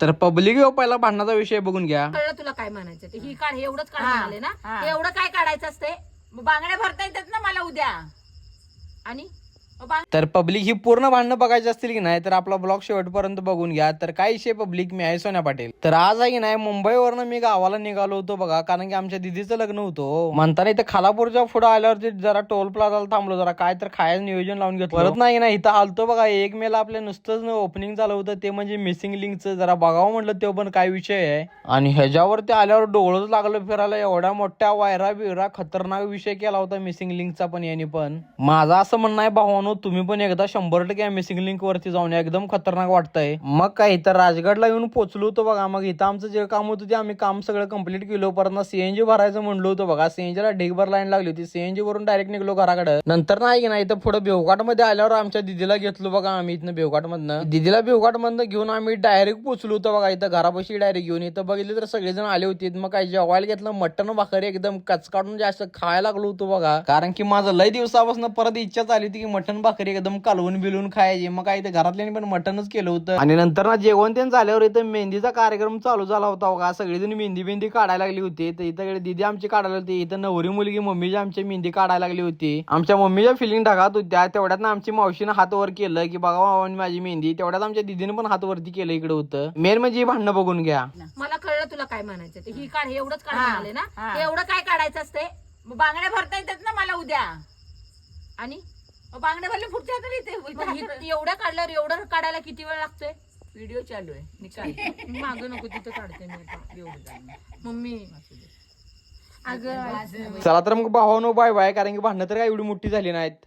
तर पब्लिक पहिला भांडणाचा विषय बघून घ्या. कळलं तुला काय म्हणायचं ते? ही काढ, हे एवढंच काढ म्हणाले ना, हे एवढं काय काढायचं असते? मग बांगड्या भरता येतात ना मला उद्या. आणि तर पब्लिक ही पूर्ण भांडणं बघायची असतील की नाही तर आपला ब्लॉग शेवटपर्यंत बघून घ्या. तर काय विषय पब्लिक, मी आहे सोन्या पाटील. तर आज आहे की नाही मुंबईवरनं मी गावाला निघालो होतो बघा, कारण की आमच्या दिदीचं लग्न होतं. म्हणताना इथं खालापूरच्या पुढे आल्यावरती जरा टोल प्लाझाला थांबलो, जरा काय तर खायचं नियोजन लावून घेतलं. परत नाही ना इथं आलतो बघा, 1 मेला आपल्या नुसतंच ओपनिंग झालं होतं, ते म्हणजे मिसिंग लिंकचं. जरा बघावं म्हटलं ते पण काय विषय आहे. आणि ह्याच्यावरती आल्यावर डोळंच लागलं फिरायला. एवढ्या मोठ्या वायरा बिरा खतरनाक विषय केला होता मिसिंग लिंकचा पण यांनी पण. माझं असं म्हणणं आहे भावानो, तुम्ही पण एकदा 100% मिसिंग लिंक वरती जाऊन या, एकदम खतरनाक वाटतंय. मग काय तर राजगडला येऊन पोहोचलो होतो बघा. मग इथं आमचं जे काम होतं ते आम्ही काम सगळं कंप्लीट केलं. परत सीएनजी भरायचं म्हणलो होतो बघा, सीएनजीला ढेगभर लाईन लागली होती. सीएनजी वरून डायरेक्ट निघलो घराकडे. नंतर नाही की नाही इथं पुढे बेवघाट मध्ये आल्यावर आमच्या दिदीला घेतलो बघा आम्ही इथनं बेवघाट मधनं. दिदीला बेवघाट मधनं घेऊन आम्ही डायरेक्ट पोहोचलो होतो बघा इथं घरापाशी. डायरेक्ट घेऊन इथं बघितलं तर सगळेजण आले होते. मग काय जेवायला घेतलं, मटन भाकरी एकदम कचकाडून जास्त खायला लागलो होतो बघा. कारण की माझं लय दिवसापासून परत इच्छा झाली होती की मटन भाकरी एकदम कालवून बिलवून खायची. मग काय इथे घरातल्यानी पण मटनच केलं होतं. आणि नंतर ना जेवण ते झाल्यावर इथं मेहंदीचा कार्यक्रम चालू झाला होता बघा. सगळेजण मेहंदी काढायला लागली होती. तर इथं दीदी आमची काढायला होती. इथं नवरी मुलगी मम्मीची आमची मेहंदी काढायला लागली होती. आमच्या मम्मीच्या फिलिंग ढगात होत्या. तेवढ्यात ना आमची मावशीनं हात वर केलं की बघा माझी मेहंदी. तेवढ्यात आमच्या दीदीने पण हात वरती केलं. इकडे होतं मेन म्हणजे भांडणं बघून घ्या. मला कळलं तुला काय म्हणायचं ते? ही काढ, हे एवढंच काढ म्हणाले ना, हे एवढं काय काढायचं असते? मग बांगड्या भरता येतात ना मला उद्या. आणि बांगड्या भरले पुढच्या एवढ्या काढल्यावर एवढं काढायला किती वेळ लागतोय? व्हिडिओ चालू आहे, निकाल मागं नको तिथं काढते मी मम्मी. अगं चला तर मग भावानो बाय बाय, कारण की भांडणं तर काय एवढी मोठी झाली नाहीत.